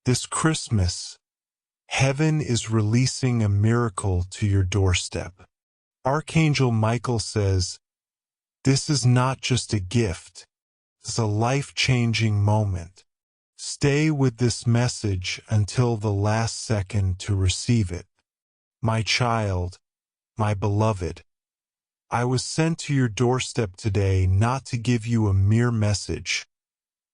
This Christmas, heaven is releasing a miracle to your doorstep. Archangel Michael says, this is not just a gift, it's a life-changing moment. Stay with this message until the last second to receive it. My child, my beloved, I was sent to your doorstep today not to give you a mere message,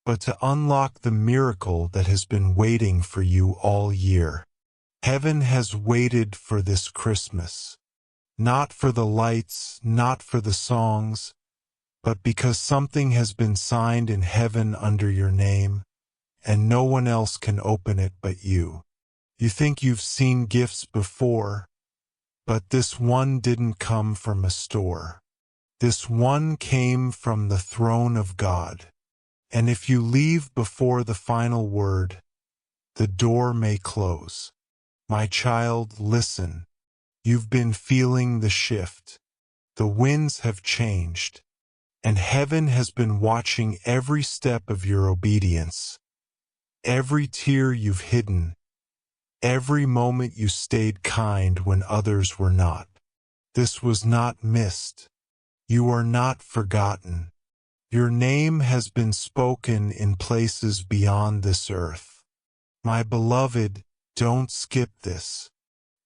but to unlock the miracle that has been waiting for you all year. Heaven has waited for this Christmas, not for the lights, not for the songs, but because something has been signed in heaven under your name, and no one else can open it but you. You think you've seen gifts before, but this one didn't come from a store. This one came from the throne of God. And if you leave before the final word, the door may close. My child, listen. You've been feeling the shift. The winds have changed, and heaven has been watching every step of your obedience. Every tear you've hidden, every moment you stayed kind when others were not. This was not missed. You are not forgotten. Your name has been spoken in places beyond this earth. My beloved, don't skip this.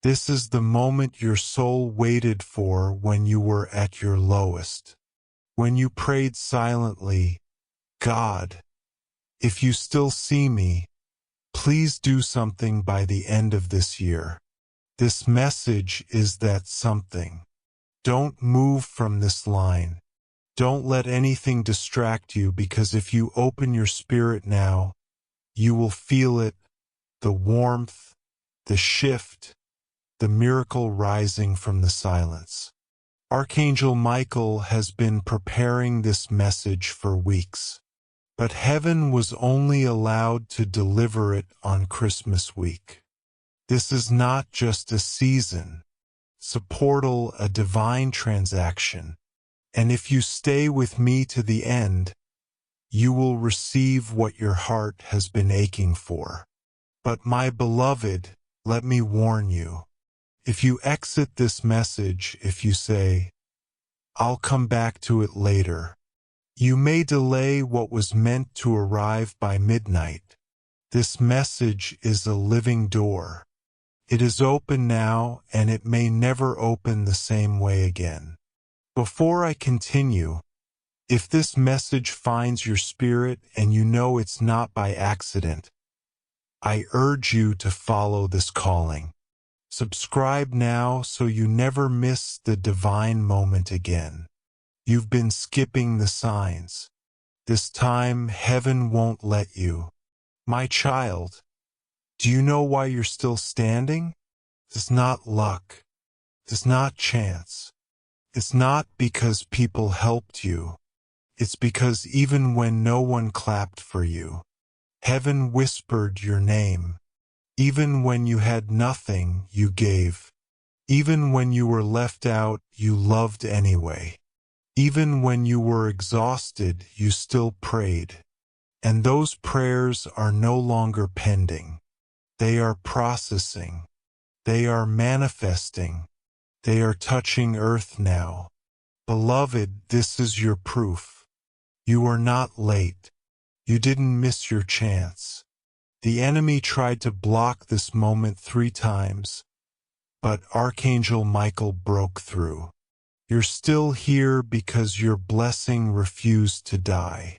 This is the moment your soul waited for when you were at your lowest. When you prayed silently, God, if you still see me, please do something by the end of this year. This message is that something. Don't move from this line. Don't let anything distract you, because if you open your spirit now, you will feel it, the warmth, the shift, the miracle rising from the silence. Archangel Michael has been preparing this message for weeks, but heaven was only allowed to deliver it on Christmas week. This is not just a season, it's a portal, a divine transaction. And if you stay with me to the end, you will receive what your heart has been aching for. But my beloved, let me warn you. If you exit this message, if you say, I'll come back to it later, you may delay what was meant to arrive by midnight. This message is a living door. It is open now, and it may never open the same way again. Before I continue, if this message finds your spirit and you know it's not by accident, I urge you to follow this calling. Subscribe now so you never miss the divine moment again. You've been skipping the signs. This time, heaven won't let you. My child, do you know why you're still standing? It's not luck. It's not chance. It's not because people helped you. It's because even when no one clapped for you, heaven whispered your name. Even when you had nothing, you gave. Even when you were left out, you loved anyway. Even when you were exhausted, you still prayed. And those prayers are no longer pending. They are processing. They are manifesting. They are touching earth now. Beloved, this is your proof. You are not late. You didn't miss your chance. The enemy tried to block this moment 3 times, but Archangel Michael broke through. You're still here because your blessing refused to die.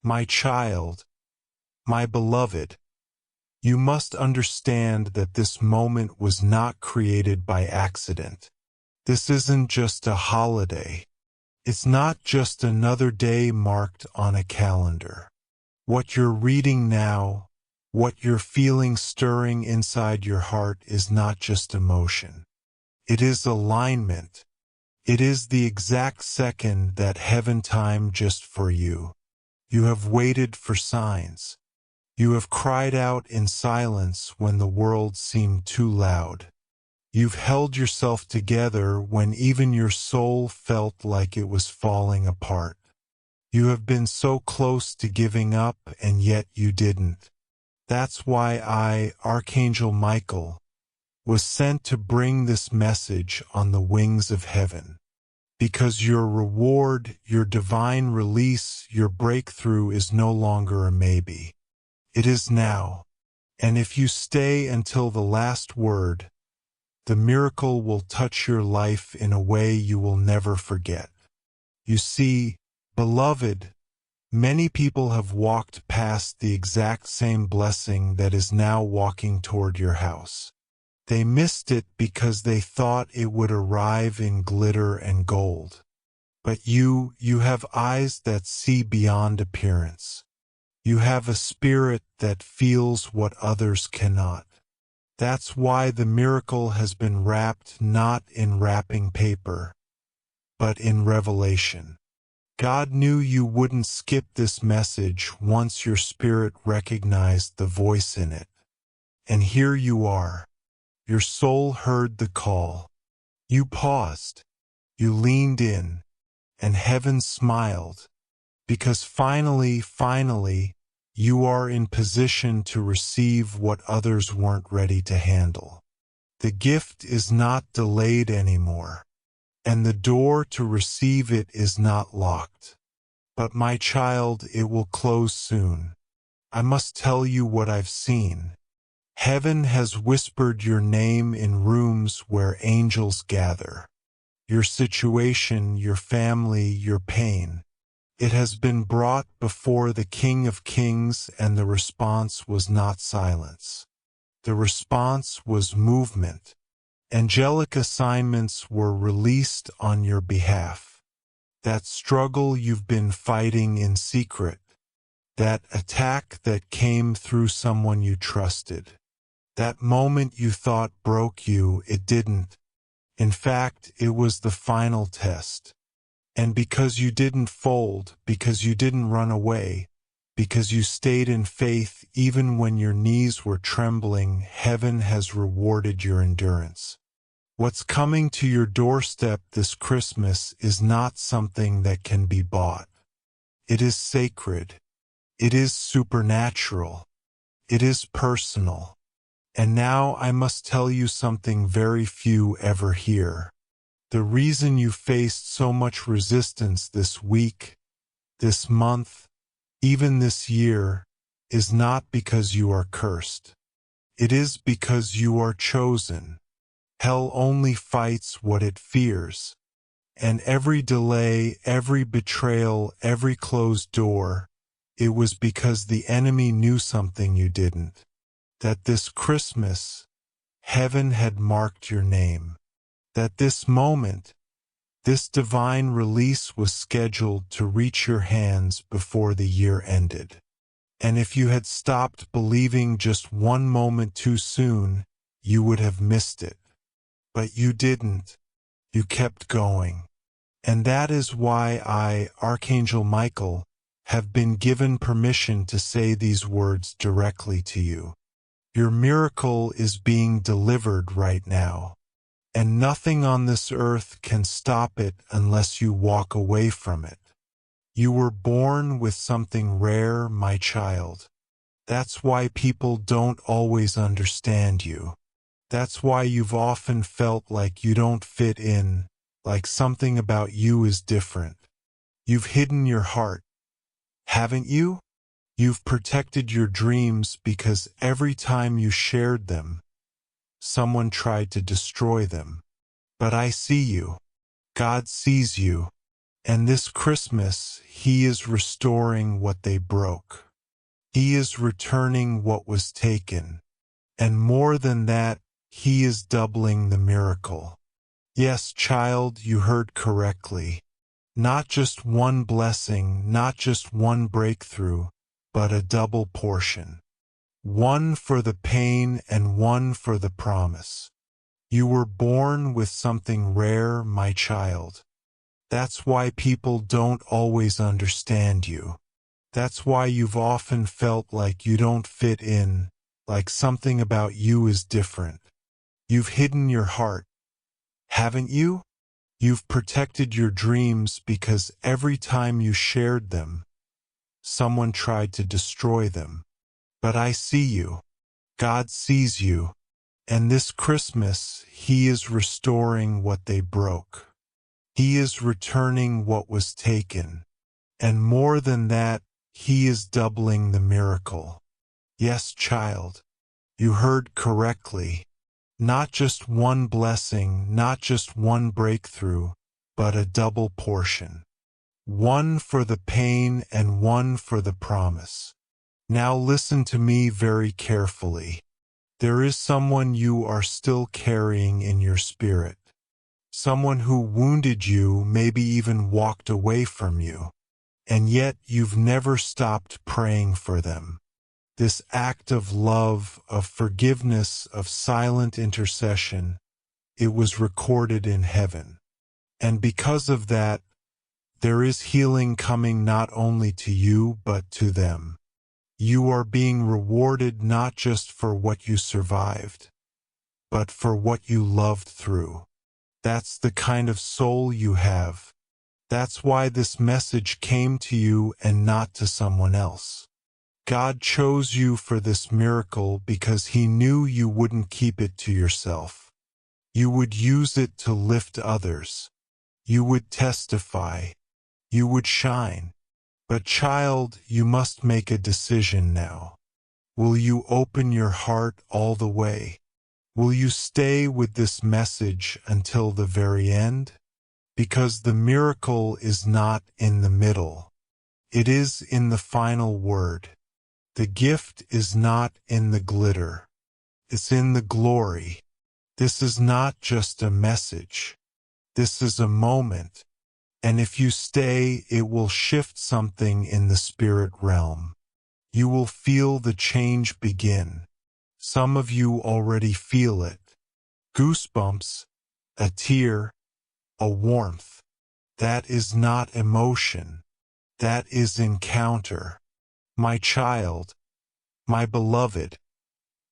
My child, my beloved, you must understand that this moment was not created by accident. This isn't just a holiday. It's not just another day marked on a calendar. What you're reading now, what you're feeling stirring inside your heart is not just emotion. It is alignment. It is the exact second that heaven timed just for you. You have waited for signs. You have cried out in silence when the world seemed too loud. You've held yourself together when even your soul felt like it was falling apart. You have been so close to giving up, and yet you didn't. That's why I, Archangel Michael, was sent to bring this message on the wings of heaven. Because your reward, your divine release, your breakthrough is no longer a maybe. It is now. And if you stay until the last word, the miracle will touch your life in a way you will never forget. You see, beloved, many people have walked past the exact same blessing that is now walking toward your house. They missed it because they thought it would arrive in glitter and gold. But you have eyes that see beyond appearance. You have a spirit that feels what others cannot. That's why the miracle has been wrapped not in wrapping paper, but in revelation. God knew you wouldn't skip this message once your spirit recognized the voice in it. And here you are. Your soul heard the call. You paused. You leaned in. And heaven smiled. Because finally, you are in position to receive what others weren't ready to handle. The gift is not delayed anymore. And the door to receive it is not locked. But my child, it will close soon. I must tell you what I've seen. Heaven has whispered your name in rooms where angels gather. Your situation, your family, your pain. It has been brought before the King of Kings, and the response was not silence. The response was movement. Angelic assignments were released on your behalf. That struggle you've been fighting in secret. That attack that came through someone you trusted. That moment you thought broke you, it didn't. In fact, it was the final test. And because you didn't fold, because you didn't run away, because you stayed in faith even when your knees were trembling, heaven has rewarded your endurance. What's coming to your doorstep this Christmas is not something that can be bought. It is sacred. It is supernatural. It is personal. And now I must tell you something very few ever hear. The reason you faced so much resistance this week, this month, even this year, is not because you are cursed. It is because you are chosen. Hell only fights what it fears. And every delay, every betrayal, every closed door, it was because the enemy knew something you didn't. That this Christmas, heaven had marked your name. That this moment, this divine release was scheduled to reach your hands before the year ended. And if you had stopped believing just one moment too soon, you would have missed it. But you didn't. You kept going. And that is why I, Archangel Michael, have been given permission to say these words directly to you. Your miracle is being delivered right now. And nothing on this earth can stop it unless you walk away from it. You were born with something rare, my child. That's why people don't always understand you. That's why you've often felt like you don't fit in, like something about you is different. You've hidden your heart, haven't you? You've protected your dreams because every time you shared them, someone tried to destroy them. But I see you. God sees you. And this Christmas, He is restoring what they broke. He is returning what was taken. And more than that, He is doubling the miracle. Yes, child, you heard correctly. Not just one blessing, not just one breakthrough, but a double portion. One for the pain and one for the promise. You were born with something rare, my child. That's why people don't always understand you. That's why you've often felt like you don't fit in, like something about you is different. You've hidden your heart, haven't you? You've protected your dreams because every time you shared them, someone tried to destroy them. But I see you. God sees you. And this Christmas, He is restoring what they broke. He is returning what was taken. And more than that, He is doubling the miracle. Yes, child, you heard correctly. Not just one blessing, not just one breakthrough, but a double portion. One for the pain and one for the promise. Now listen to me very carefully. There is someone you are still carrying in your spirit. Someone who wounded you, maybe even walked away from you. And yet you've never stopped praying for them. This act of love, of forgiveness, of silent intercession, it was recorded in heaven. And because of that, there is healing coming not only to you, but to them. You are being rewarded not just for what you survived, but for what you loved through. That's the kind of soul you have. That's why this message came to you and not to someone else. God chose you for this miracle because He knew you wouldn't keep it to yourself. You would use it to lift others. You would testify. You would shine. But child, you must make a decision now. Will you open your heart all the way? Will you stay with this message until the very end? Because the miracle is not in the middle. It is in the final word. The gift is not in the glitter. It's in the glory. This is not just a message. This is a moment. And if you stay, it will shift something in the spirit realm. You will feel the change begin. Some of you already feel it. Goosebumps, a tear, a warmth. That is not emotion. That is encounter. My child, my beloved,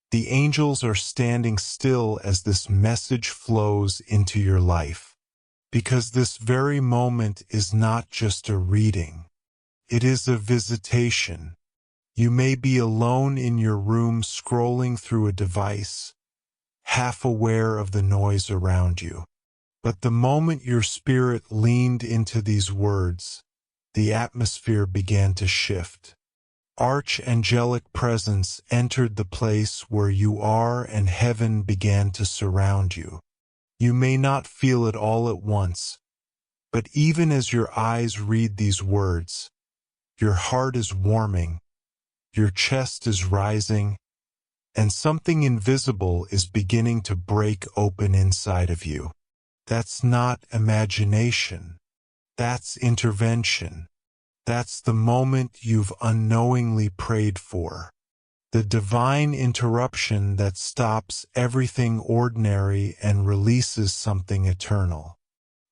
the angels are standing still as this message flows into your life. Because this very moment is not just a reading. It is a visitation. You may be alone in your room scrolling through a device, half aware of the noise around you. But the moment your spirit leaned into these words, the atmosphere began to shift. Archangelic presence entered the place where you are and heaven began to surround you. You may not feel it all at once, but even as your eyes read these words, your heart is warming, your chest is rising, and something invisible is beginning to break open inside of you. That's not imagination. That's intervention. That's the moment you've unknowingly prayed for. The divine interruption that stops everything ordinary and releases something eternal.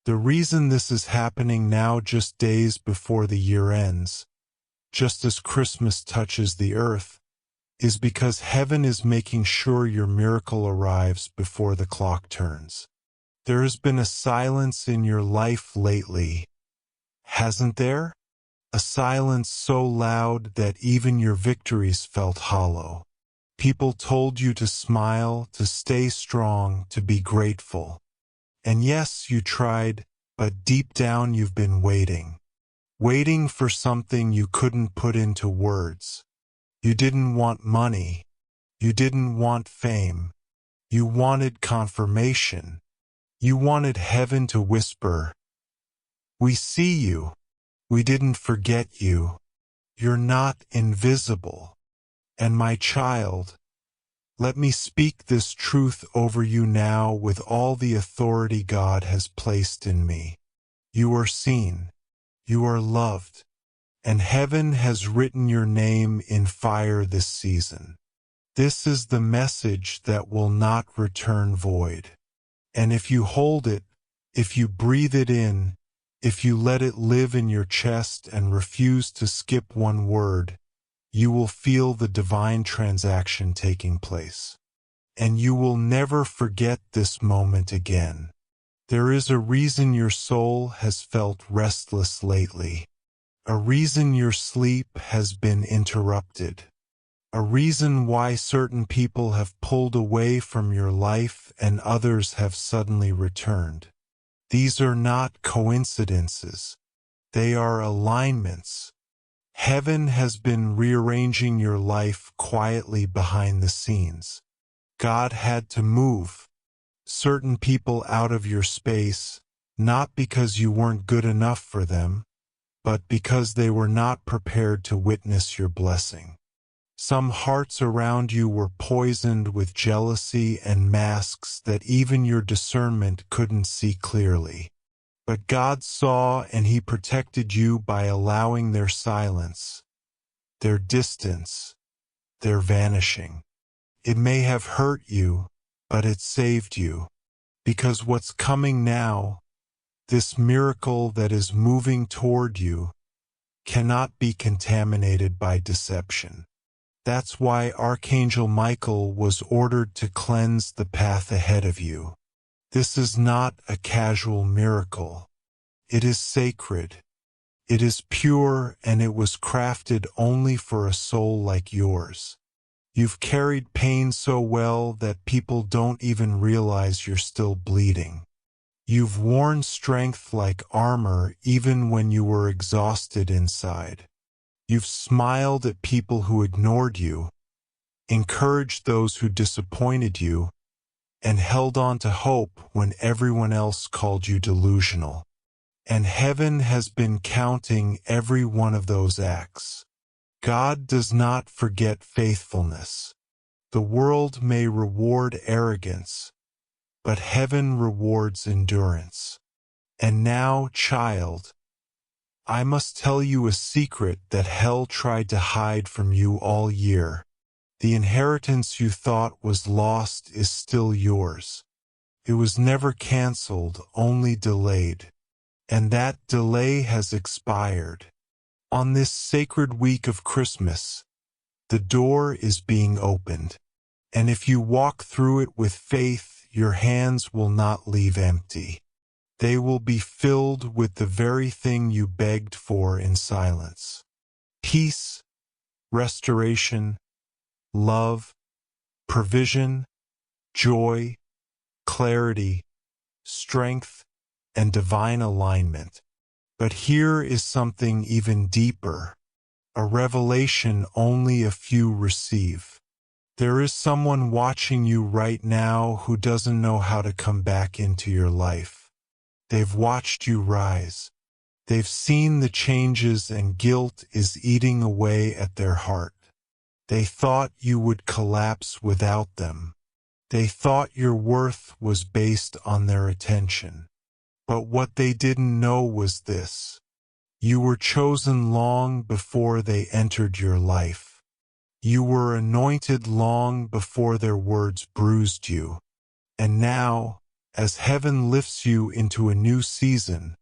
The reason this is happening now, just days before the year ends, just as Christmas touches the earth, is because heaven is making sure your miracle arrives before the clock turns. There has been a silence in your life lately, hasn't there? A silence so loud that even your victories felt hollow. People told you to smile, to stay strong, to be grateful. And yes, you tried, but deep down you've been waiting. Waiting for something you couldn't put into words. You didn't want money. You didn't want fame. You wanted confirmation. You wanted heaven to whisper, "We see you. We didn't forget you. You're not invisible." And my child, let me speak this truth over you now with all the authority God has placed in me. You are seen. You are loved. And heaven has written your name in fire this season. This is the message that will not return void. And if you hold it, if you breathe it in, if you let it live in your chest and refuse to skip one word, you will feel the divine transaction taking place. And you will never forget this moment again. There is a reason your soul has felt restless lately. A reason your sleep has been interrupted. a reason why certain people have pulled away from your life and others have suddenly returned. These are not coincidences. They are alignments. Heaven has been rearranging your life quietly behind the scenes. God had to move certain people out of your space, not because you weren't good enough for them, but because they were not prepared to witness your blessing. Some hearts around you were poisoned with jealousy and masks that even your discernment couldn't see clearly. But God saw, and He protected you by allowing their silence, their distance, their vanishing. It may have hurt you, but it saved you. Because what's coming now, this miracle that is moving toward you, cannot be contaminated by deception. That's why Archangel Michael was ordered to cleanse the path ahead of you. This is not a casual miracle. It is sacred. It is pure, and it was crafted only for a soul like yours. You've carried pain so well that people don't even realize you're still bleeding. You've worn strength like armor even when you were exhausted inside. You've smiled at people who ignored you, encouraged those who disappointed you, and held on to hope when everyone else called you delusional. And heaven has been counting every one of those acts. God does not forget faithfulness. The world may reward arrogance, but heaven rewards endurance. And now, child, I must tell you a secret that hell tried to hide from you all year. The inheritance you thought was lost is still yours. It was never canceled, only delayed. And that delay has expired. On this sacred week of Christmas, the door is being opened. And if you walk through it with faith, your hands will not leave empty. They will be filled with the very thing you begged for in silence. Peace, restoration, love, provision, joy, clarity, strength, and divine alignment. But here is something even deeper, a revelation only a few receive. There is someone watching you right now who doesn't know how to come back into your life. They've watched you rise. They've seen the changes, and guilt is eating away at their heart. They thought you would collapse without them. They thought your worth was based on their attention. But what they didn't know was this: you were chosen long before they entered your life. You were anointed long before their words bruised you. And now, as heaven lifts you into a new season,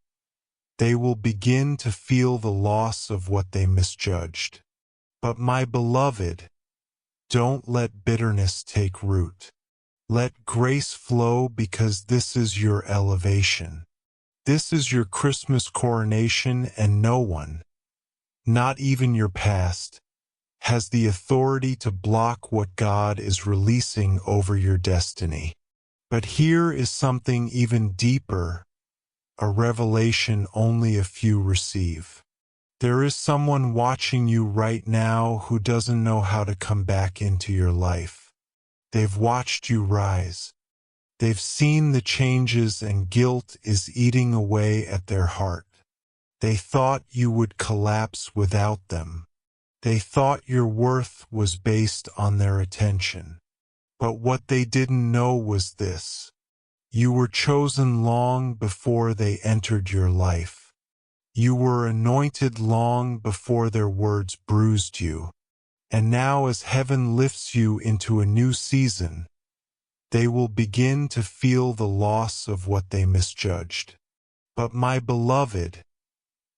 they will begin to feel the loss of what they misjudged. But my beloved, don't let bitterness take root. Let grace flow, because this is your elevation. This is your Christmas coronation, and no one, not even your past, has the authority to block what God is releasing over your destiny. But here is something even deeper, a revelation only a few receive. There is someone watching you right now who doesn't know how to come back into your life. They've watched you rise. They've seen the changes, and guilt is eating away at their heart. They thought you would collapse without them. They thought your worth was based on their attention. But what they didn't know was this: you were chosen long before they entered your life. You were anointed long before their words bruised you. And now, as heaven lifts you into a new season, they will begin to feel the loss of what they misjudged. But my beloved,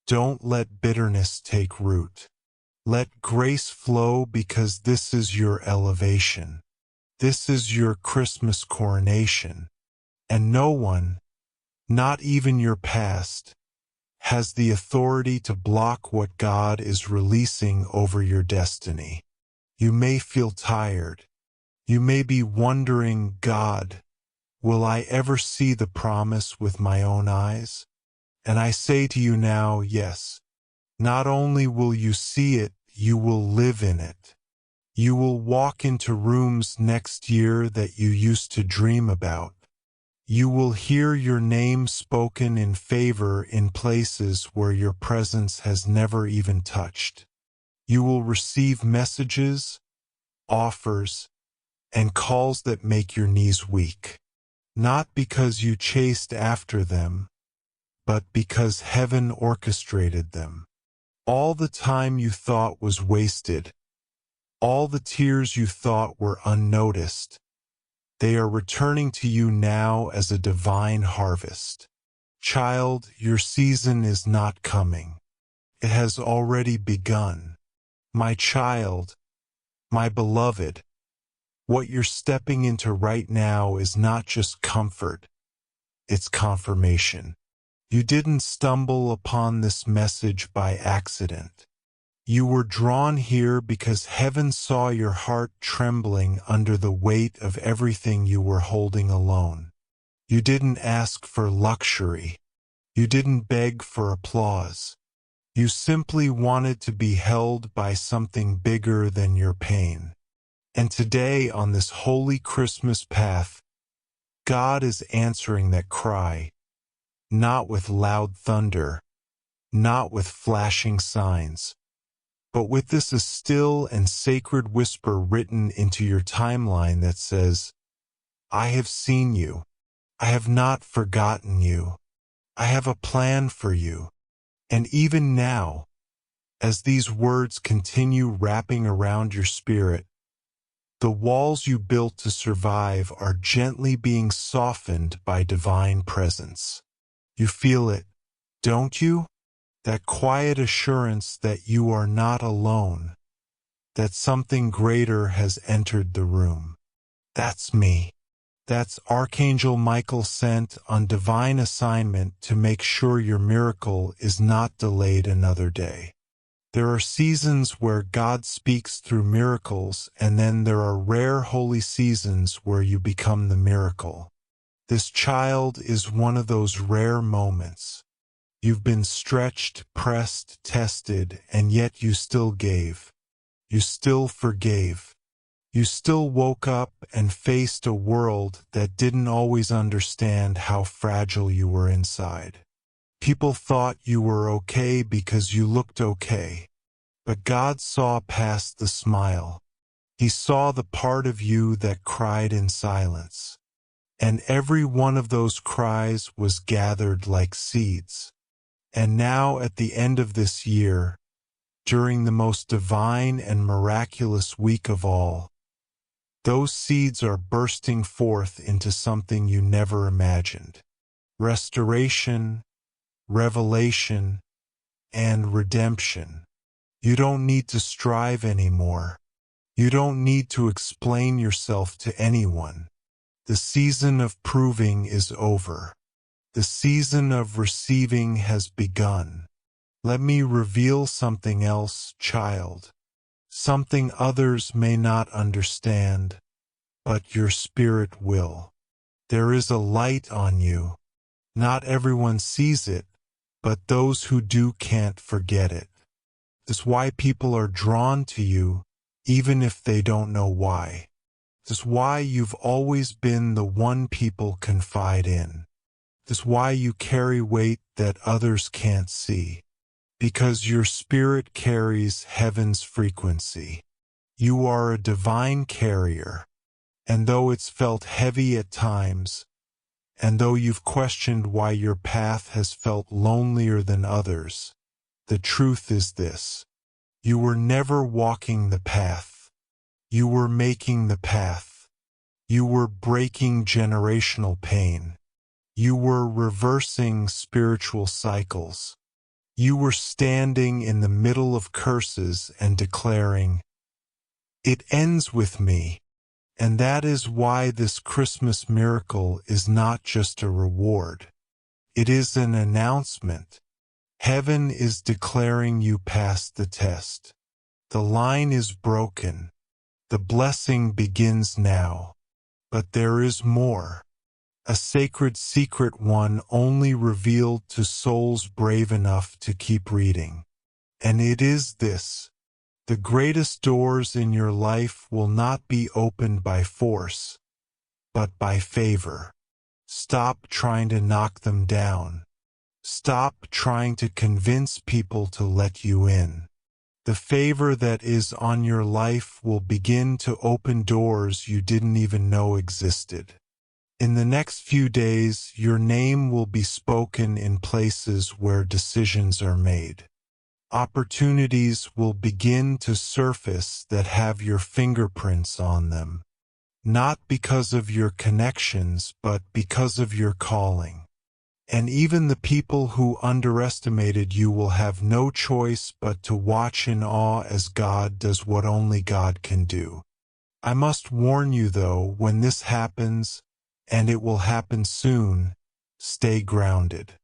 don't let bitterness take root. Let grace flow, because this is your elevation. This is your Christmas coronation. And no one, not even your past, has the authority to block what God is releasing over your destiny. You may feel tired. You may be wondering, God, will I ever see the promise with my own eyes? And I say to you now, yes. Not only will you see it, you will live in it. You will walk into rooms next year that you used to dream about. You will hear your name spoken in favor in places where your presence has never even touched. You will receive messages, offers, and calls that make your knees weak. Not because you chased after them, but because heaven orchestrated them. All the time you thought was wasted, all the tears you thought were unnoticed, they are returning to you now as a divine harvest. Child, your season is not coming. It has already begun. My child, my beloved, what you're stepping into right now is not just comfort, it's confirmation. You didn't stumble upon this message by accident. You were drawn here because heaven saw your heart trembling under the weight of everything you were holding alone. You didn't ask for luxury. You didn't beg for applause. You simply wanted to be held by something bigger than your pain. And today, on this holy Christmas path, God is answering that cry, not with loud thunder, not with flashing signs, but with this a still and sacred whisper written into your timeline that says, I have seen you. I have not forgotten you. I have a plan for you. And even now, as these words continue wrapping around your spirit, the walls you built to survive are gently being softened by divine presence. You feel it, don't you? That quiet assurance that you are not alone, that something greater has entered the room. That's me. That's Archangel Michael sent on divine assignment to make sure your miracle is not delayed another day. There are seasons where God speaks through miracles, and then there are rare holy seasons where you become the miracle. This child is one of those rare moments. You've been stretched, pressed, tested, and yet you still gave. You still forgave. You still woke up and faced a world that didn't always understand how fragile you were inside. People thought you were okay because you looked okay. But God saw past the smile. He saw the part of you that cried in silence. And every one of those cries was gathered like seeds. And now at the end of this year, during the most divine and miraculous week of all, those seeds are bursting forth into something you never imagined. Restoration, revelation, and redemption. You don't need to strive anymore. You don't need to explain yourself to anyone. The season of proving is over. The season of receiving has begun. Let me reveal something else, child. Something others may not understand, but your spirit will. There is a light on you. Not everyone sees it, but those who do can't forget it. That's why people are drawn to you, even if they don't know why. That's why you've always been the one people confide in. That's why you carry weight that others can't see. Because your spirit carries heaven's frequency. You are a divine carrier. And though it's felt heavy at times, and though you've questioned why your path has felt lonelier than others, the truth is this. You were never walking the path. You were making the path. You were breaking generational pain. You were reversing spiritual cycles. You were standing in the middle of curses and declaring, "It ends with me." And that is why this Christmas miracle is not just a reward. It is an announcement. Heaven is declaring you past the test. The line is broken. The blessing begins now. But there is more. A sacred secret one only revealed to souls brave enough to keep reading. And it is this: the greatest doors in your life will not be opened by force, but by favor. Stop trying to knock them down. Stop trying to convince people to let you in. The favor that is on your life will begin to open doors you didn't even know existed. In the next few days, your name will be spoken in places where decisions are made. Opportunities will begin to surface that have your fingerprints on them, not because of your connections, but because of your calling. And even the people who underestimated you will have no choice but to watch in awe as God does what only God can do. I must warn you though, when this happens, and it will happen soon, stay grounded.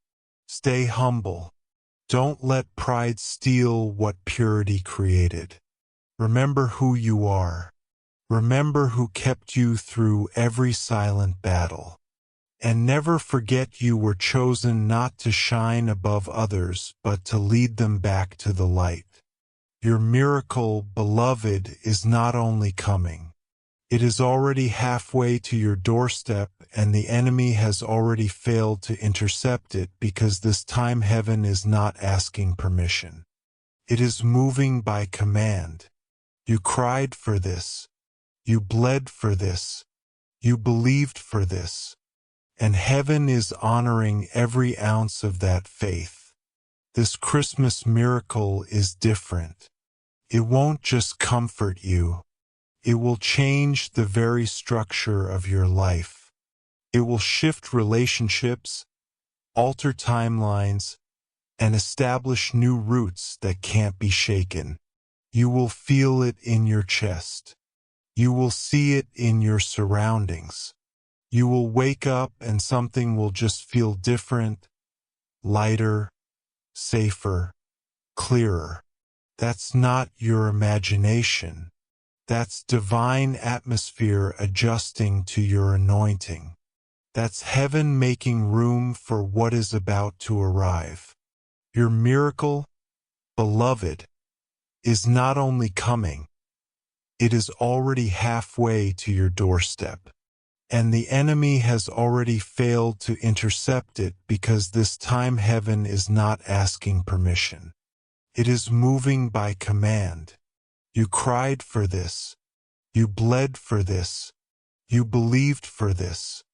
Stay humble. Don't let pride steal what purity created. Remember who you are. Remember who kept you through every silent battle. And never forget you were chosen not to shine above others, but to lead them back to the light. Your miracle, beloved, is not only coming. It is already halfway to your doorstep, and the enemy has already failed to intercept it because this time heaven is not asking permission. It is moving by command. You cried for this. You bled for this. You believed for this. And heaven is honoring every ounce of that faith. This Christmas miracle is different. It won't just comfort you. It will change the very structure of your life. It will shift relationships, alter timelines, and establish new roots that can't be shaken. You will feel it in your chest. You will see it in your surroundings. You will wake up and something will just feel different, lighter, safer, clearer. That's not your imagination. That's divine atmosphere adjusting to your anointing. That's heaven making room for what is about to arrive. Your miracle, beloved, is not only coming, it is already halfway to your doorstep. And the enemy has already failed to intercept it because this time heaven is not asking permission. It is moving by command. You cried for this. You bled for this. You believed for this.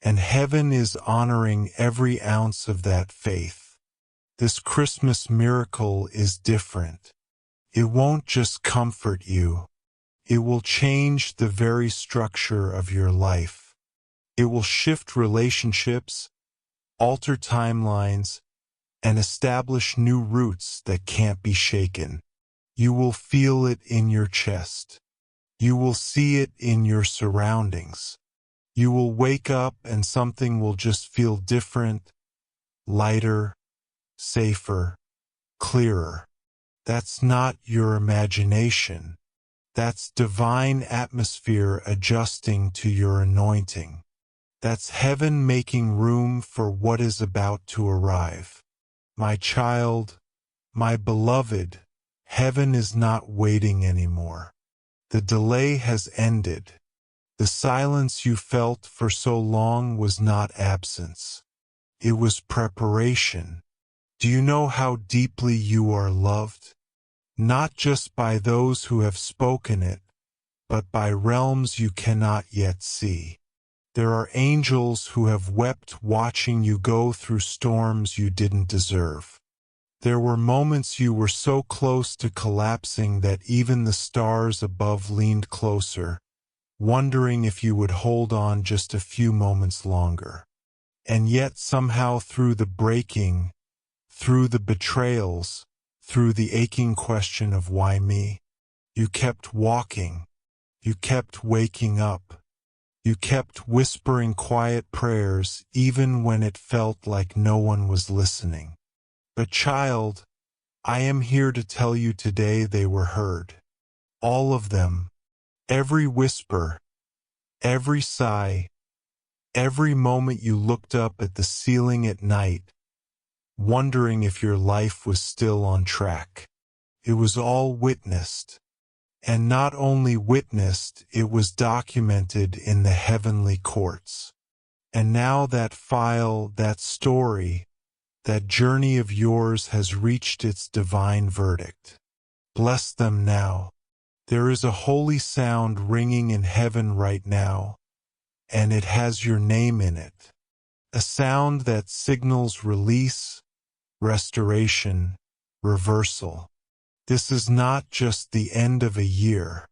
And heaven is honoring every ounce of that faith. This Christmas miracle is different. It won't just comfort you. It will change the very structure of your life. It will shift relationships, alter timelines, and establish new roots that can't be shaken. You will feel it in your chest. You will see it in your surroundings. You will wake up and something will just feel different, lighter, safer, clearer. That's not your imagination. That's divine atmosphere adjusting to your anointing. That's heaven making room for what is about to arrive. My child, my beloved, heaven is not waiting anymore. The delay has ended. The silence you felt for so long was not absence. It was preparation. Do you know how deeply you are loved? Not just by those who have spoken it, but by realms you cannot yet see. There are angels who have wept watching you go through storms you didn't deserve. There were moments you were so close to collapsing that even the stars above leaned closer, wondering if you would hold on just a few moments longer. And yet somehow through the breaking, through the betrayals, through the aching question of why me, you kept walking, you kept waking up, you kept whispering quiet prayers even when it felt like no one was listening. But child, I am here to tell you today they were heard. All of them, Every whisper, every sigh, every moment you looked up at the ceiling at night, wondering if your life was still on track. It was all witnessed. And not only witnessed, it was documented in the heavenly courts. And now that file, that story, that journey of yours has reached its divine verdict. Bless them now. There is a holy sound ringing in heaven right now, and it has your name in it. A sound that signals release, restoration, reversal. This is not just the end of a year.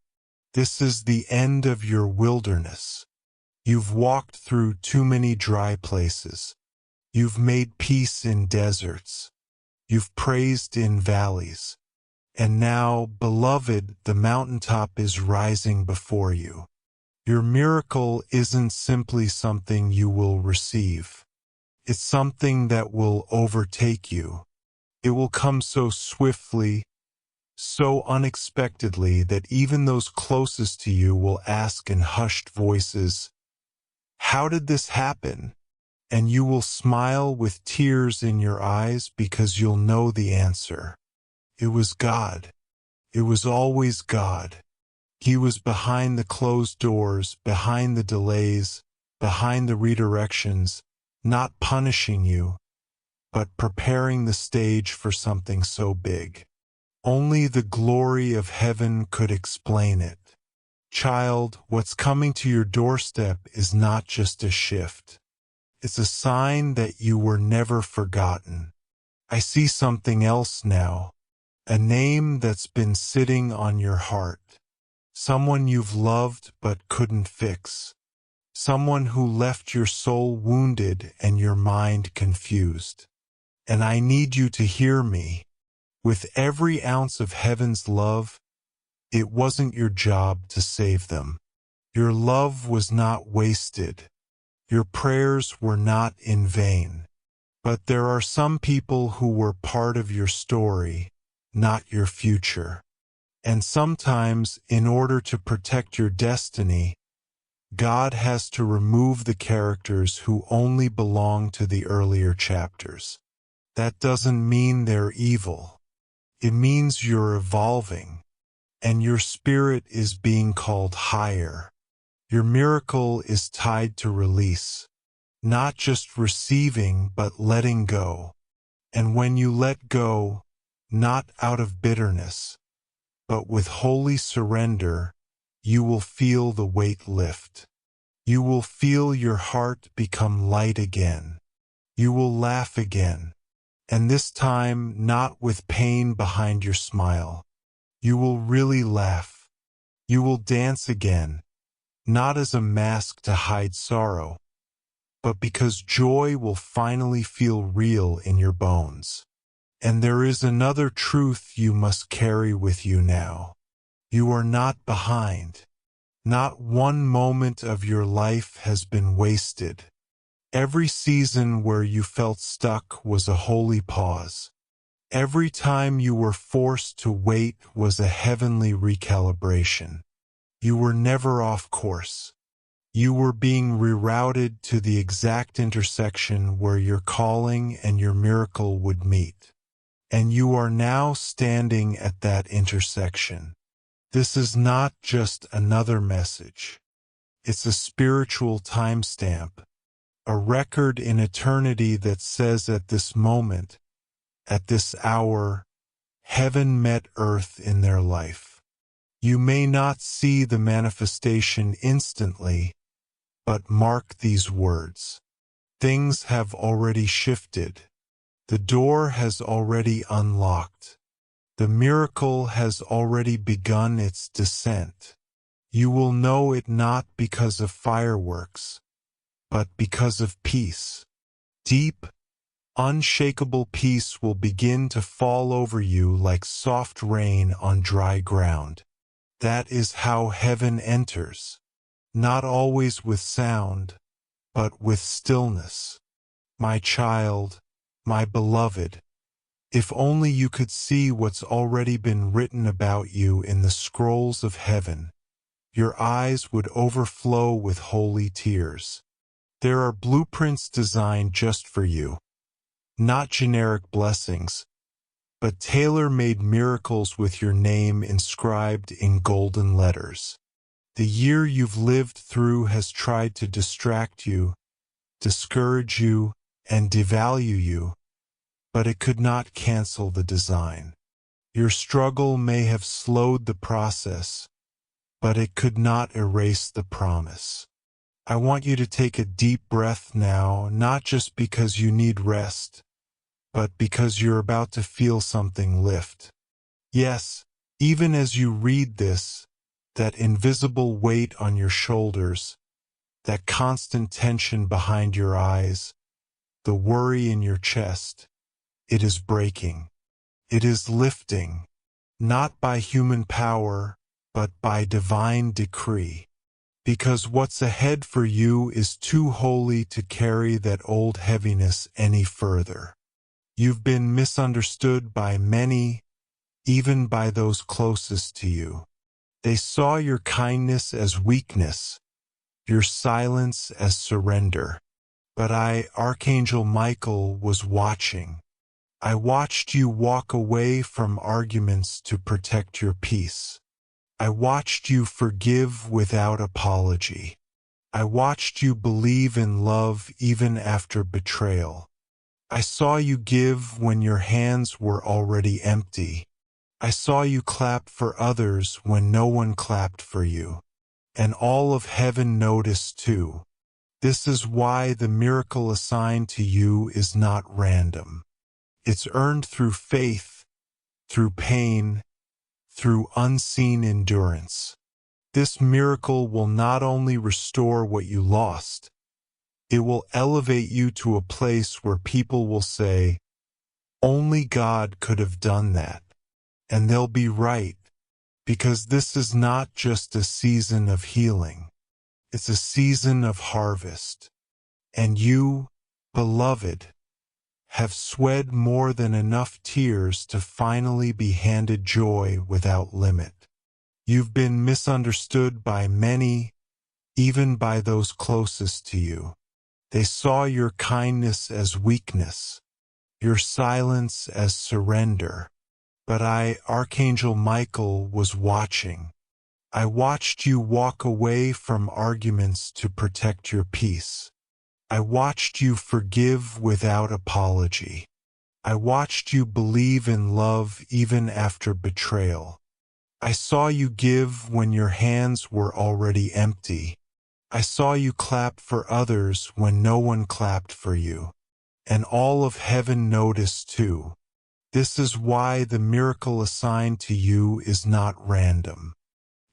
This is the end of your wilderness. You've walked through too many dry places. You've made peace in deserts. You've praised in valleys. And now, beloved, the mountaintop is rising before you. Your miracle isn't simply something you will receive. It's something that will overtake you. It will come so swiftly, so unexpectedly that even those closest to you will ask in hushed voices, "How did this happen?" And you will smile with tears in your eyes because you'll know the answer. It was God. It was always God. He was behind the closed doors, behind the delays, behind the redirections, not punishing you, but preparing the stage for something so big. Only the glory of heaven could explain it. Child, what's coming to your doorstep is not just a shift. It's a sign that you were never forgotten. I see something else now. A name that's been sitting on your heart. Someone you've loved but couldn't fix. Someone who left your soul wounded and your mind confused. And I need you to hear me. With every ounce of heaven's love, it wasn't your job to save them. Your love was not wasted. Your prayers were not in vain. But there are some people who were part of your story, not your future. And sometimes, in order to protect your destiny, God has to remove the characters who only belong to the earlier chapters. That doesn't mean they're evil. It means you're evolving, and your spirit is being called higher. Your miracle is tied to release, not just receiving but letting go. And when you let go, not out of bitterness, but with holy surrender, you will feel the weight lift. You will feel your heart become light again. You will laugh again. And this time, not with pain behind your smile. You will really laugh. You will dance again, not as a mask to hide sorrow, but because joy will finally feel real in your bones. And there is another truth you must carry with you now. You are not behind. Not one moment of your life has been wasted. Every season where you felt stuck was a holy pause. Every time you were forced to wait was a heavenly recalibration. You were never off course. You were being rerouted to the exact intersection where your calling and your miracle would meet. And you are now standing at that intersection. This is not just another message. It's a spiritual timestamp, a record in eternity that says at this moment, at this hour, heaven met earth in their life. You may not see the manifestation instantly, but mark these words. Things have already shifted. The door has already unlocked. The miracle has already begun its descent. You will know it not because of fireworks, but because of peace. Deep, unshakable peace will begin to fall over you like soft rain on dry ground. That is how heaven enters, not always with sound, but with stillness. My child, my beloved, if only you could see what's already been written about you in the scrolls of heaven. your eyes would overflow with holy tears. There are blueprints designed just for you, not generic blessings, but tailor-made miracles with your name inscribed in golden letters. The year you've lived through has tried to distract you, discourage you, and devalue you, but it could not cancel the design. Your struggle may have slowed the process, but it could not erase the promise. I want you to take a deep breath now, not just because you need rest, but because you're about to feel something lift. Yes, even as you read this, that invisible weight on your shoulders, that constant tension behind your eyes, the worry in your chest, it is breaking. It is lifting, not by human power, but by divine decree. Because what's ahead for you is too holy to carry that old heaviness any further. You've been misunderstood by many, even by those closest to you. They saw your kindness as weakness, your silence as surrender. But I, Archangel Michael, was watching. I watched you walk away from arguments to protect your peace. I watched you forgive without apology. I watched you believe in love even after betrayal. I saw you give when your hands were already empty. I saw you clap for others when no one clapped for you. And all of heaven noticed too. This is why the miracle assigned to you is not random. It's earned through faith, through pain, through unseen endurance. This miracle will not only restore what you lost, it will elevate you to a place where people will say, "Only God could have done that." And they'll be right, because this is not just a season of healing. It's a season of harvest. And you, beloved, have sweat more than enough tears to finally be handed joy without limit. You've been misunderstood by many, even by those closest to you. They saw your kindness as weakness, your silence as surrender. But I, Archangel Michael, was watching. I watched you walk away from arguments to protect your peace. I watched you forgive without apology. I watched you believe in love even after betrayal. I saw you give when your hands were already empty. I saw you clap for others when no one clapped for you. And all of heaven noticed too. This is why the miracle assigned to you is not random.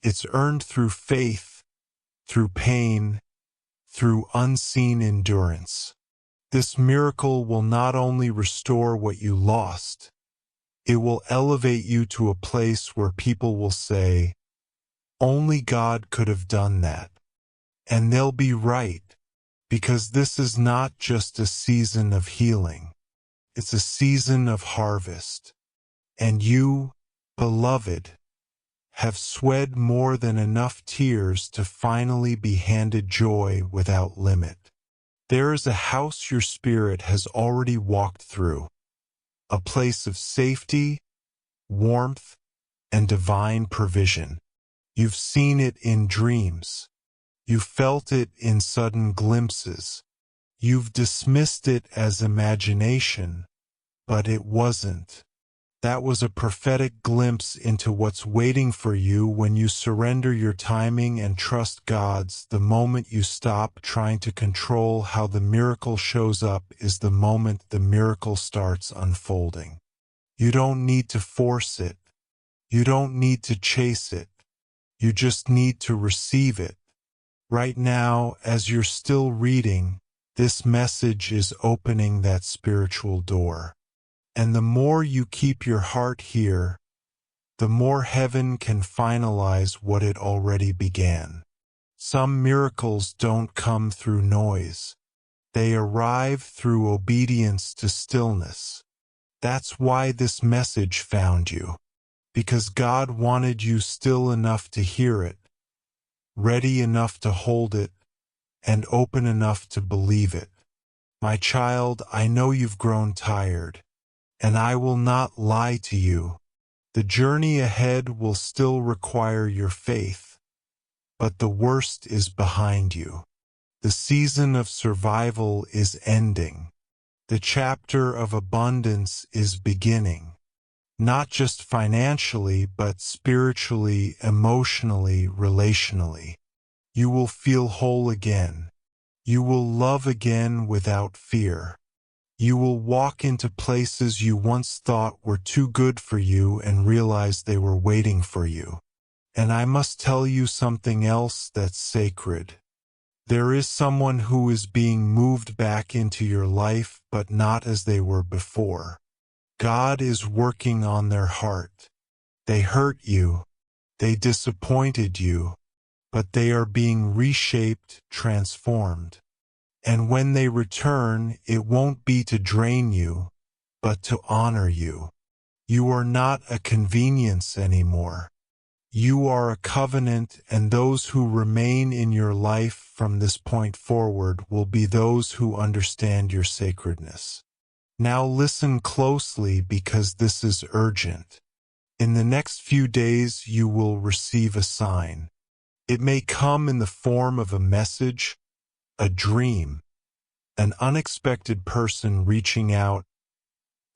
It's earned through faith, through pain, through unseen endurance. This miracle will not only restore what you lost, it will elevate you to a place where people will say, "Only God could have done that." And they'll be right, because this is not just a season of healing. It's a season of harvest. And you, beloved, have sweat more than enough tears to finally be handed joy without limit. There is a house your spirit has already walked through, a place of safety, warmth, and divine provision. You've seen it in dreams. You felt it in sudden glimpses. You've dismissed it as imagination, but it wasn't. That was a prophetic glimpse into what's waiting for you when you surrender your timing and trust God's. The moment you stop trying to control how the miracle shows up is the moment the miracle starts unfolding. You don't need to force it. You don't need to chase it. You just need to receive it. Right now, as you're still reading, this message is opening that spiritual door. And the more you keep your heart here, the more heaven can finalize what it already began. Some miracles don't come through noise. They arrive through obedience to stillness. That's why this message found you. Because God wanted you still enough to hear it, ready enough to hold it, and open enough to believe it. My child, I know you've grown tired, and I will not lie to you. The journey ahead will still require your faith, but the worst is behind you. The season of survival is ending. The chapter of abundance is beginning. Not just financially, but spiritually, emotionally, relationally. You will feel whole again. You will love again without fear. You will walk into places you once thought were too good for you and realize they were waiting for you. And I must tell you something else that's sacred. There is someone who is being moved back into your life, but not as they were before. God is working on their heart. They hurt you. They disappointed you. But they are being reshaped, transformed. And when they return, it won't be to drain you, but to honor you. You are not a convenience anymore. You are a covenant, and those who remain in your life from this point forward will be those who understand your sacredness. Now listen closely, because this is urgent. In the next few days you will receive a sign. It may come in the form of a message, a dream, an unexpected person reaching out,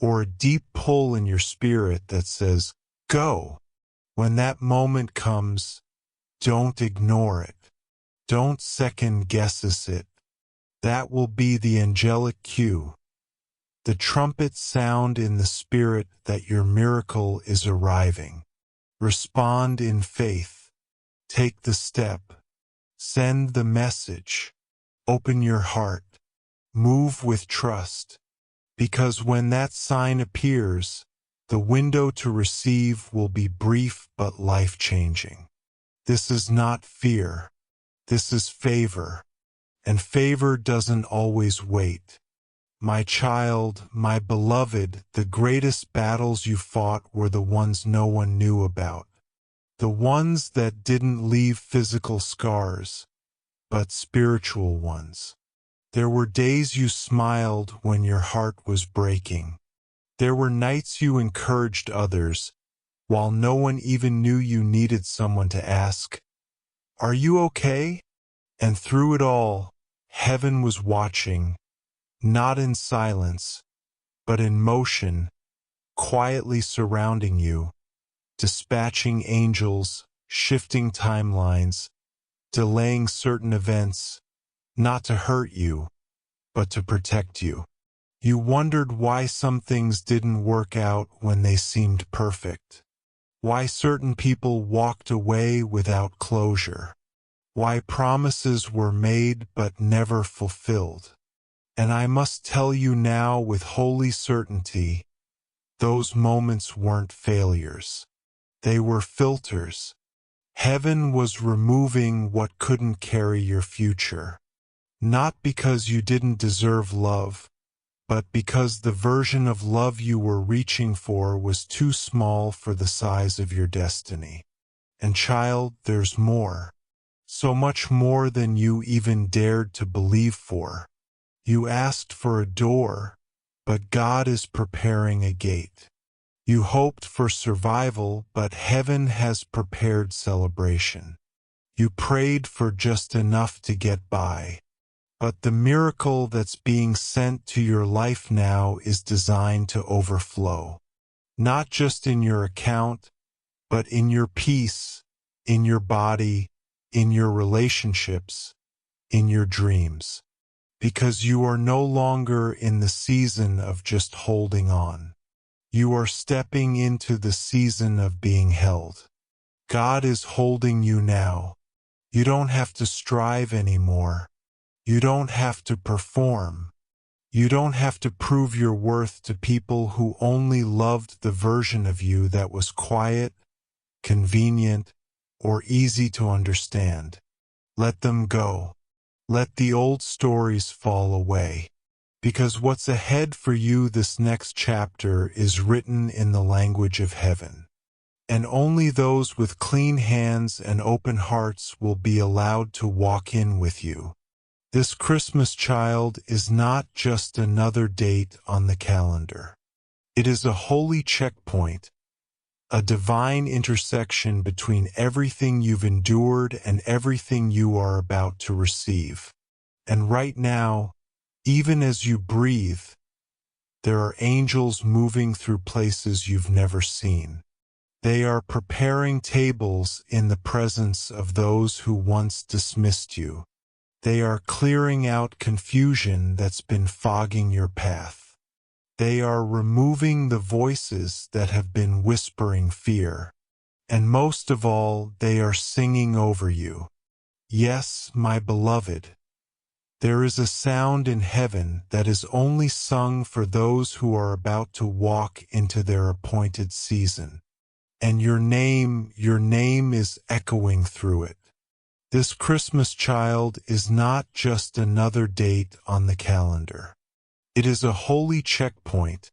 or a deep pull in your spirit that says, "Go." When that moment comes, don't ignore it. Don't second guess it. That will be the angelic cue, the trumpet sound in the spirit that your miracle is arriving. Respond in faith. Take the step. Send the message. Open your heart. Move with trust. Because when that sign appears, the window to receive will be brief but life-changing. This is not fear. This is favor. And favor doesn't always wait. My child, my beloved, the greatest battles you fought were the ones no one knew about. The ones that didn't leave physical scars, but spiritual ones. There were days you smiled when your heart was breaking. There were nights you encouraged others, while no one even knew you needed someone to ask, "Are you okay?" And through it all, heaven was watching, not in silence, but in motion, quietly surrounding you, dispatching angels, shifting timelines, delaying certain events, not to hurt you, but to protect you. You wondered why some things didn't work out when they seemed perfect. Why certain people walked away without closure. Why promises were made but never fulfilled. And I must tell you now with holy certainty, those moments weren't failures. They were filters. Heaven was removing what couldn't carry your future. Not because you didn't deserve love, but because the version of love you were reaching for was too small for the size of your destiny. And child, there's more. So much more than you even dared to believe for. You asked for a door, but God is preparing a gate. You hoped for survival, but heaven has prepared celebration. You prayed for just enough to get by. But the miracle that's being sent to your life now is designed to overflow. Not just in your account, but in your peace, in your body, in your relationships, in your dreams. Because you are no longer in the season of just holding on. You are stepping into the season of being held. God is holding you now. You don't have to strive anymore. You don't have to perform. You don't have to prove your worth to people who only loved the version of you that was quiet, convenient, or easy to understand. Let them go. Let the old stories fall away. Because what's ahead for you this next chapter is written in the language of heaven. and only those with clean hands and open hearts will be allowed to walk in with you. This Christmas, child, is not just another date on the calendar. It is a holy checkpoint, a divine intersection between everything you've endured and everything you are about to receive. And right now, even as you breathe, there are angels moving through places you've never seen. They are preparing tables in the presence of those who once dismissed you. They are clearing out confusion that's been fogging your path. They are removing the voices that have been whispering fear. And most of all, they are singing over you. Yes, my beloved. There is a sound in heaven that is only sung for those who are about to walk into their appointed season. And your name is echoing through it. This Christmas, child, is not just another date on the calendar. It is a holy checkpoint,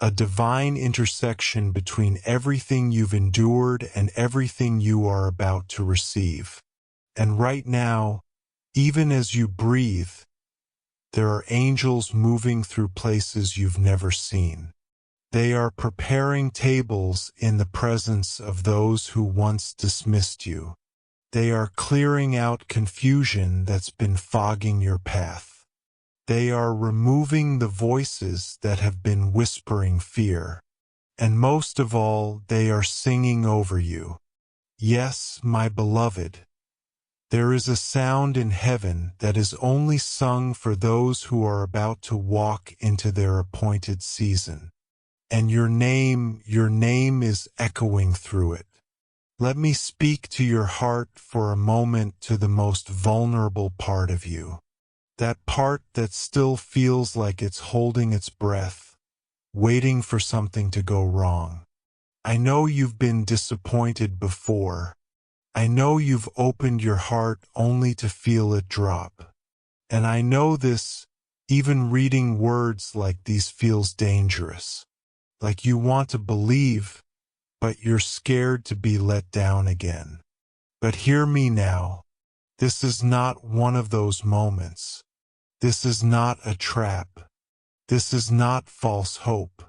a divine intersection between everything you've endured and everything you are about to receive. And right now, even as you breathe, there are angels moving through places you've never seen. They are preparing tables in the presence of those who once dismissed you. They are clearing out confusion that's been fogging your path. They are removing the voices that have been whispering fear. And most of all, they are singing over you. Yes, my beloved. There is a sound in heaven that is only sung for those who are about to walk into their appointed season. And your name is echoing through it. Let me speak to your heart for a moment, to the most vulnerable part of you. That part that still feels like it's holding its breath, waiting for something to go wrong. I know you've been disappointed before. I know you've opened your heart only to feel it drop. And I know this, even reading words like these feels dangerous. Like you want to believe, but you're scared to be let down again. But hear me now. This is not one of those moments. This is not a trap. This is not false hope.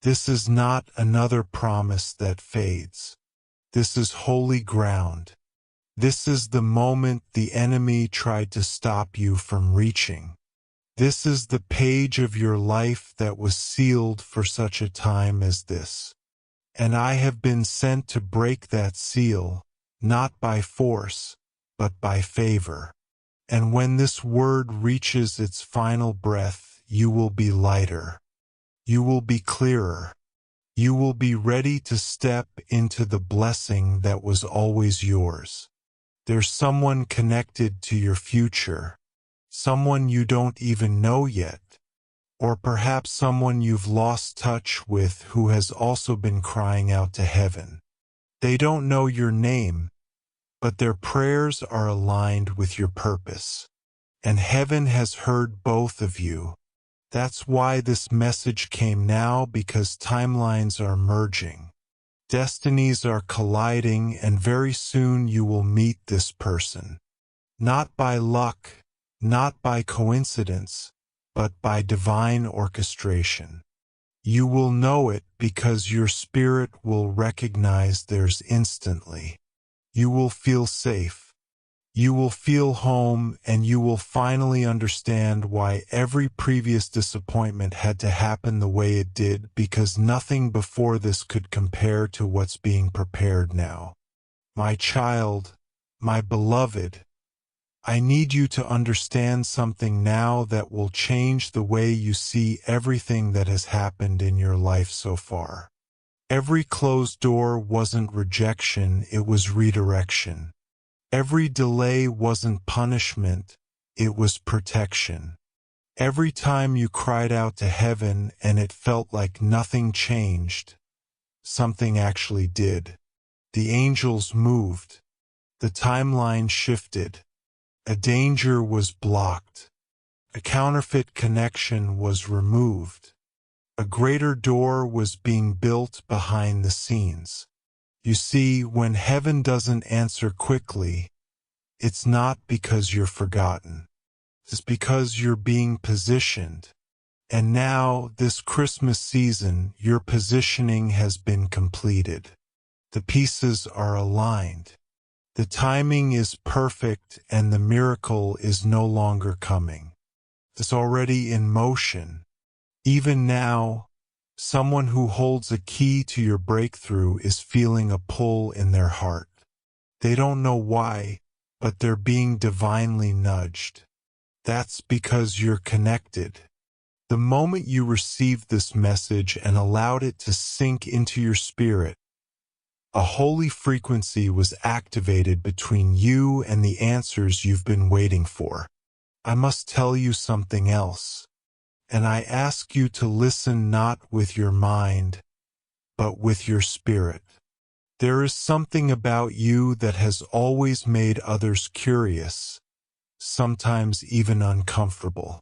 This is not another promise that fades. This is holy ground. This is the moment the enemy tried to stop you from reaching. This is the page of your life that was sealed for such a time as this. And I have been sent to break that seal, not by force, but by favor. And when this word reaches its final breath, you will be lighter. You will be clearer. You will be ready to step into the blessing that was always yours. There's someone connected to your future, someone you don't even know yet, or perhaps someone you've lost touch with who has also been crying out to heaven. They don't know your name, but their prayers are aligned with your purpose. And heaven has heard both of you. That's why this message came now, because timelines are merging. Destinies are colliding, and very soon you will meet this person. Not by luck, not by coincidence, but by divine orchestration. You will know it because your spirit will recognize theirs instantly. You will feel safe. You will feel home, and you will finally understand why every previous disappointment had to happen the way it did, because nothing before this could compare to what's being prepared now. My child, my beloved, I need you to understand something now that will change the way you see everything that has happened in your life so far. Every closed door wasn't rejection, it was redirection. Every delay wasn't punishment, it was protection. Every time you cried out to heaven and it felt like nothing changed, something actually did. The angels moved. The timeline shifted. A danger was blocked. A counterfeit connection was removed. A greater door was being built behind the scenes. You see, when heaven doesn't answer quickly, it's not because you're forgotten. It's because you're being positioned. And now, this Christmas season, your positioning has been completed. The pieces are aligned. The timing is perfect and the miracle is no longer coming. It's already in motion. Even now, someone who holds a key to your breakthrough is feeling a pull in their heart. They don't know why, but they're being divinely nudged. That's because you're connected. The moment you received this message and allowed it to sink into your spirit, a holy frequency was activated between you and the answers you've been waiting for. I must tell you something else, and I ask you to listen not with your mind, but with your spirit. There is something about you that has always made others curious, sometimes even uncomfortable.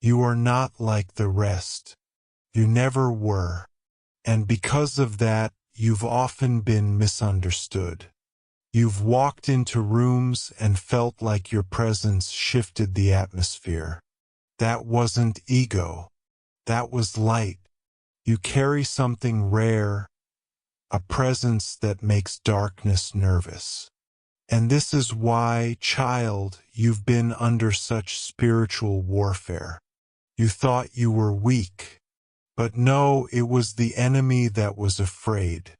You are not like the rest. You never were. And because of that, you've often been misunderstood. You've walked into rooms and felt like your presence shifted the atmosphere. That wasn't ego. That was light. You carry something rare, a presence that makes darkness nervous. And this is why, child, you've been under such spiritual warfare. You thought you were weak. But no, it was the enemy that was afraid.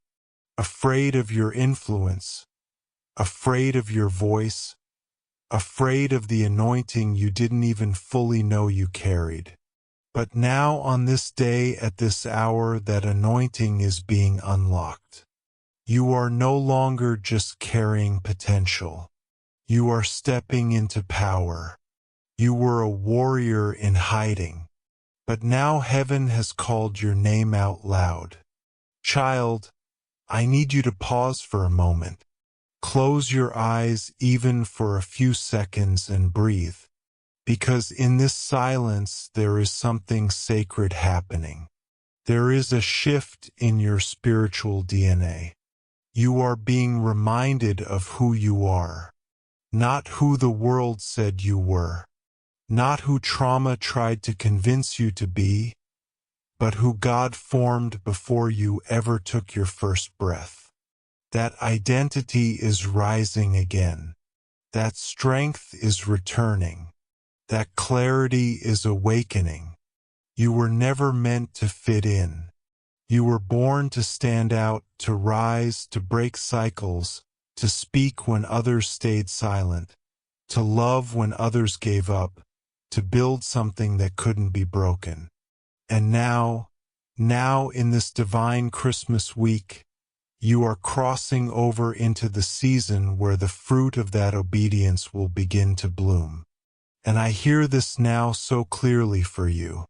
Afraid of your influence. Afraid of your voice. Afraid of the anointing you didn't even fully know you carried. But now on this day at this hour that anointing is being unlocked. You are no longer just carrying potential. You are stepping into power. You were a warrior in hiding. But now heaven has called your name out loud. Child, I need you to pause for a moment. Close your eyes even for a few seconds and breathe. Because in this silence there is something sacred happening. There is a shift in your spiritual DNA. You are being reminded of who you are. Not who the world said you were. Not who trauma tried to convince you to be, but who God formed before you ever took your first breath. That identity is rising again. That strength is returning. That clarity is awakening. You were never meant to fit in. You were born to stand out, to rise, to break cycles, to speak when others stayed silent, to love when others gave up, to build something that couldn't be broken. And now in this divine Christmas week, you are crossing over into the season where the fruit of that obedience will begin to bloom. And I hear this now so clearly for you.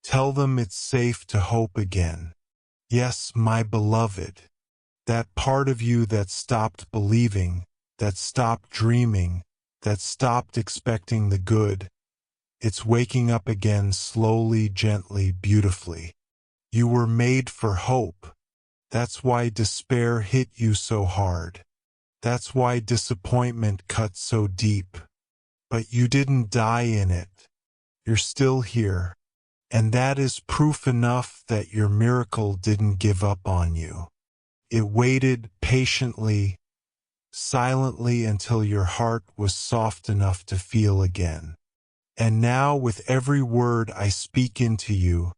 Tell them it's safe to hope again. Yes, my beloved, that part of you that stopped believing, that stopped dreaming, that stopped expecting the good, it's waking up again slowly, gently, beautifully. You were made for hope. That's why despair hit you so hard. That's why disappointment cut so deep. But you didn't die in it. You're still here. And that is proof enough that your miracle didn't give up on you. It waited patiently, silently until your heart was soft enough to feel again. And now with every word I speak into you,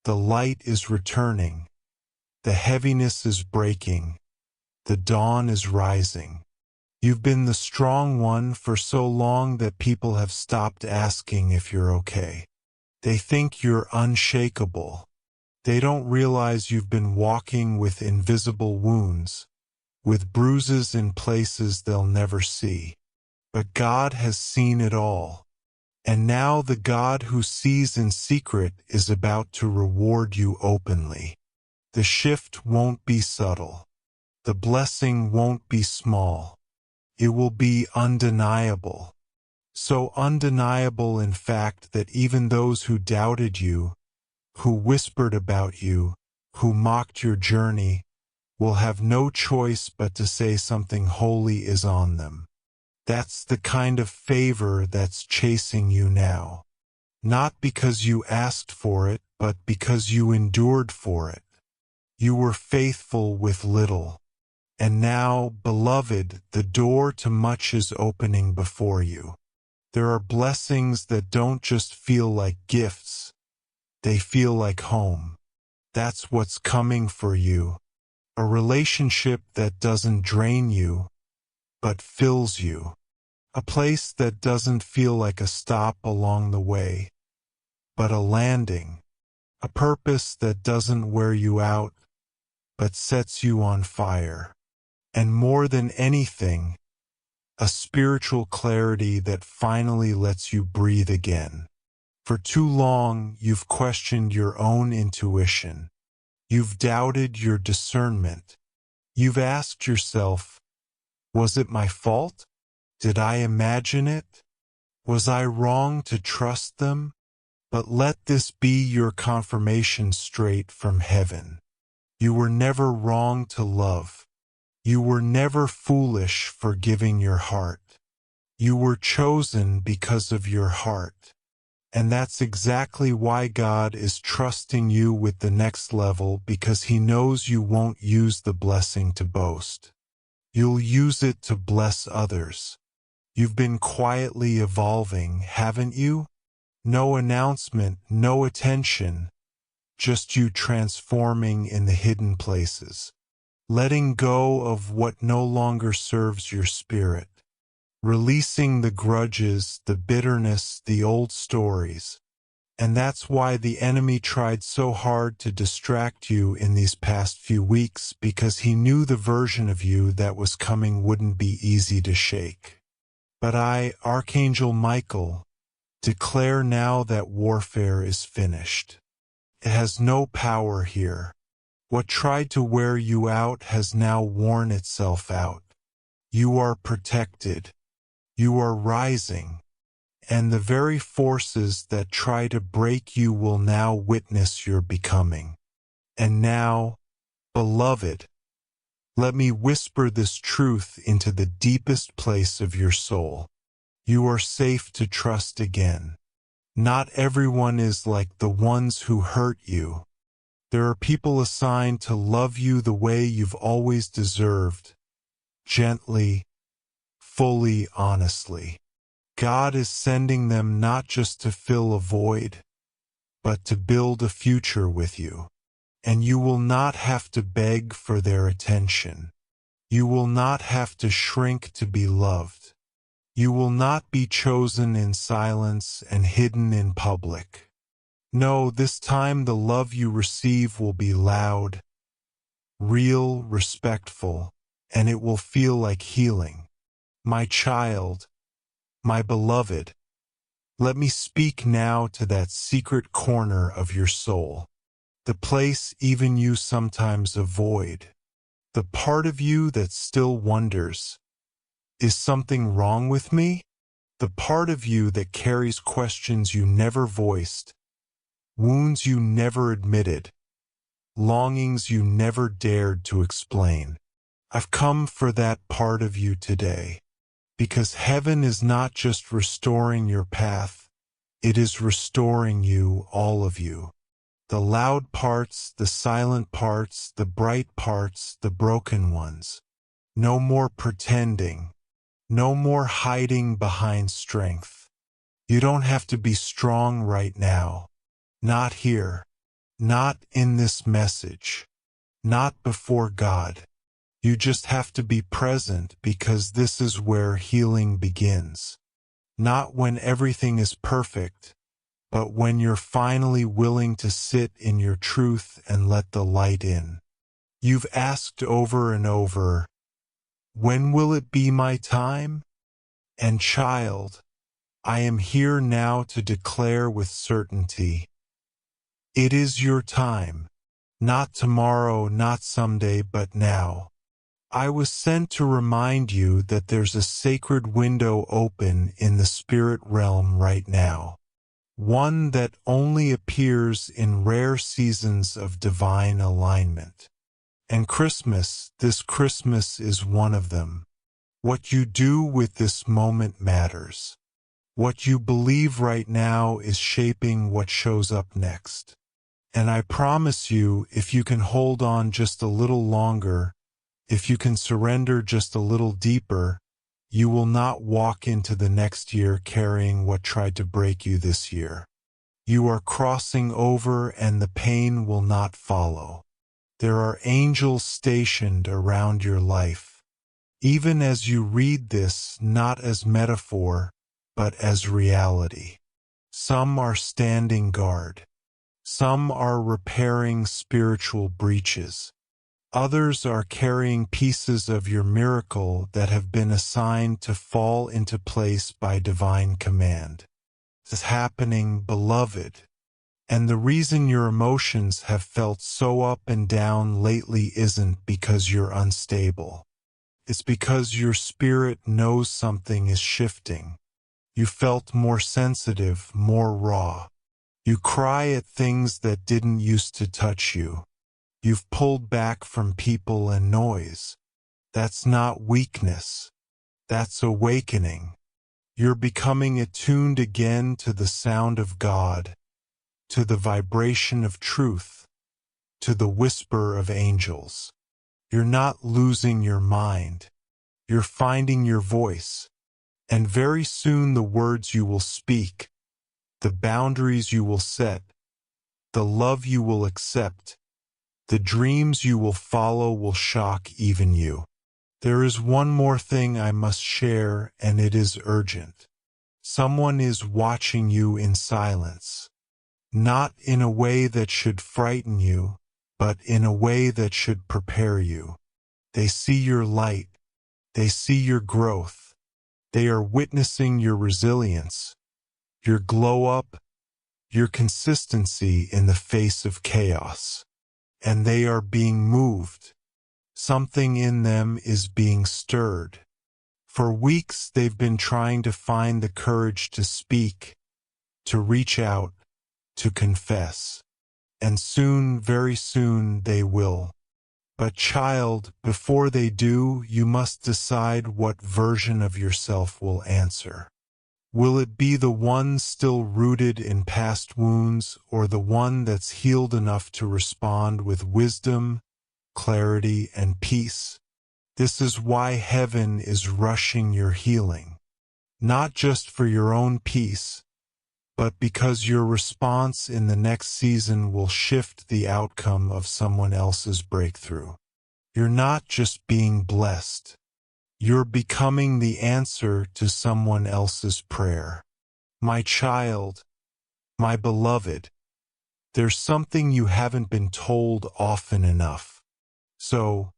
the light is returning, the heaviness is breaking, the dawn is rising. You've been the strong one for so long that people have stopped asking if you're okay. They think you're unshakable. They don't realize you've been walking with invisible wounds, with bruises in places they'll never see. But God has seen it all. And now the God who sees in secret is about to reward you openly. The shift won't be subtle. The blessing won't be small. It will be undeniable. So undeniable, in fact, that even those who doubted you, who whispered about you, who mocked your journey, will have no choice but to say something holy is on them. That's the kind of favor that's chasing you now. Not because you asked for it, but because you endured for it. You were faithful with little. And now, beloved, the door to much is opening before you. There are blessings that don't just feel like gifts. They feel like home. That's what's coming for you. A relationship that doesn't drain you, but fills you. A place that doesn't feel like a stop along the way, but a landing. A purpose that doesn't wear you out, but sets you on fire. And more than anything, a spiritual clarity that finally lets you breathe again. For too long, you've questioned your own intuition. You've doubted your discernment. You've asked yourself, was it my fault? Did I imagine it? Was I wrong to trust them? But let this be your confirmation straight from heaven. You were never wrong to love. You were never foolish for giving your heart. You were chosen because of your heart. And that's exactly why God is trusting you with the next level, because He knows you won't use the blessing to boast. You'll use it to bless others. You've been quietly evolving, haven't you? No announcement, no attention, just you transforming in the hidden places. Letting go of what no longer serves your spirit. Releasing the grudges, the bitterness, the old stories. And that's why the enemy tried so hard to distract you in these past few weeks, because he knew the version of you that was coming wouldn't be easy to shake. But I, Archangel Michael, declare now that warfare is finished. It has no power here. What tried to wear you out has now worn itself out. You are protected. You are rising. And the very forces that try to break you will now witness your becoming. And now, beloved, let me whisper this truth into the deepest place of your soul. You are safe to trust again. Not everyone is like the ones who hurt you. There are people assigned to love you the way you've always deserved. Gently, fully, honestly. God is sending them not just to fill a void, but to build a future with you. And you will not have to beg for their attention. You will not have to shrink to be loved. You will not be chosen in silence and hidden in public. No, this time the love you receive will be loud, real, respectful, and it will feel like healing. My child, my beloved, let me speak now to that secret corner of your soul, the place even you sometimes avoid, the part of you that still wonders, is something wrong with me? The part of you that carries questions you never voiced, wounds you never admitted, longings you never dared to explain. I've come for that part of you today, because heaven is not just restoring your path, it is restoring you, all of you. The loud parts, the silent parts, the bright parts, the broken ones. No more pretending. No more hiding behind strength. You don't have to be strong right now. Not here. Not in this message. Not before God. You just have to be present, because this is where healing begins. Not when everything is perfect, but when you're finally willing to sit in your truth and let the light in. You've asked over and over, when will it be my time? And child, I am here now to declare with certainty, it is your time. Not tomorrow, not someday, but now. I was sent to remind you that there's a sacred window open in the spirit realm right now. One that only appears in rare seasons of divine alignment. And this Christmas is one of them. What you do with this moment matters. What you believe right now is shaping what shows up next. And I promise you, if you can hold on just a little longer, if you can surrender just a little deeper, you will not walk into the next year carrying what tried to break you this year. You are crossing over and the pain will not follow. There are angels stationed around your life. Even as you read this, not as metaphor, but as reality. Some are standing guard. Some are repairing spiritual breaches. Others are carrying pieces of your miracle that have been assigned to fall into place by divine command. This is happening, beloved. And the reason your emotions have felt so up and down lately isn't because you're unstable. It's because your spirit knows something is shifting. You felt more sensitive, more raw. You cry at things that didn't used to touch you. You've pulled back from people and noise. That's not weakness. That's awakening. You're becoming attuned again to the sound of God, to the vibration of truth, to the whisper of angels. You're not losing your mind. You're finding your voice. And very soon the words you will speak, the boundaries you will set, the love you will accept, the dreams you will follow will shock even you. There is one more thing I must share, and it is urgent. Someone is watching you in silence. Not in a way that should frighten you, but in a way that should prepare you. They see your light. They see your growth. They are witnessing your resilience, your glow up, your consistency in the face of chaos. And they are being moved. Something in them is being stirred. For weeks they've been trying to find the courage to speak, to reach out, to confess. And soon, very soon, they will. But child, before they do, you must decide what version of yourself will answer. Will it be the one still rooted in past wounds, or the one that's healed enough to respond with wisdom, clarity, and peace? This is why heaven is rushing your healing. Not just for your own peace, but because your response in the next season will shift the outcome of someone else's breakthrough. You're not just being blessed. You're becoming the answer to someone else's prayer. My child, my beloved, there's something you haven't been told often enough. So,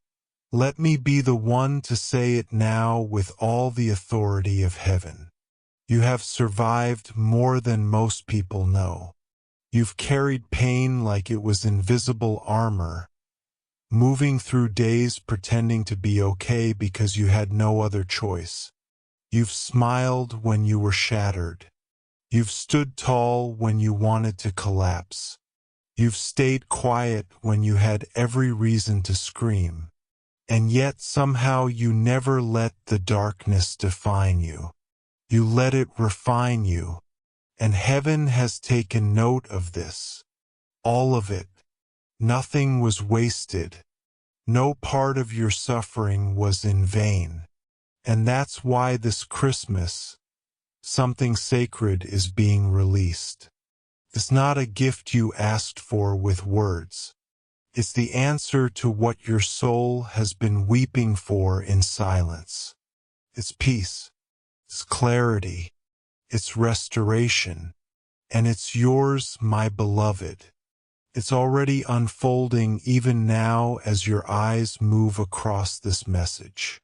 let me be the one to say it now with all the authority of heaven. You have survived more than most people know. You've carried pain like it was invisible armor, moving through days pretending to be okay because you had no other choice. You've smiled when you were shattered. You've stood tall when you wanted to collapse. You've stayed quiet when you had every reason to scream. And yet somehow you never let the darkness define you. You let it refine you. And heaven has taken note of this. All of it. Nothing was wasted. No part of your suffering was in vain. And that's why this Christmas, something sacred is being released. It's not a gift you asked for with words. It's the answer to what your soul has been weeping for in silence. It's peace. It's clarity. It's restoration. And it's yours, my beloved. It's already unfolding even now as your eyes move across this message.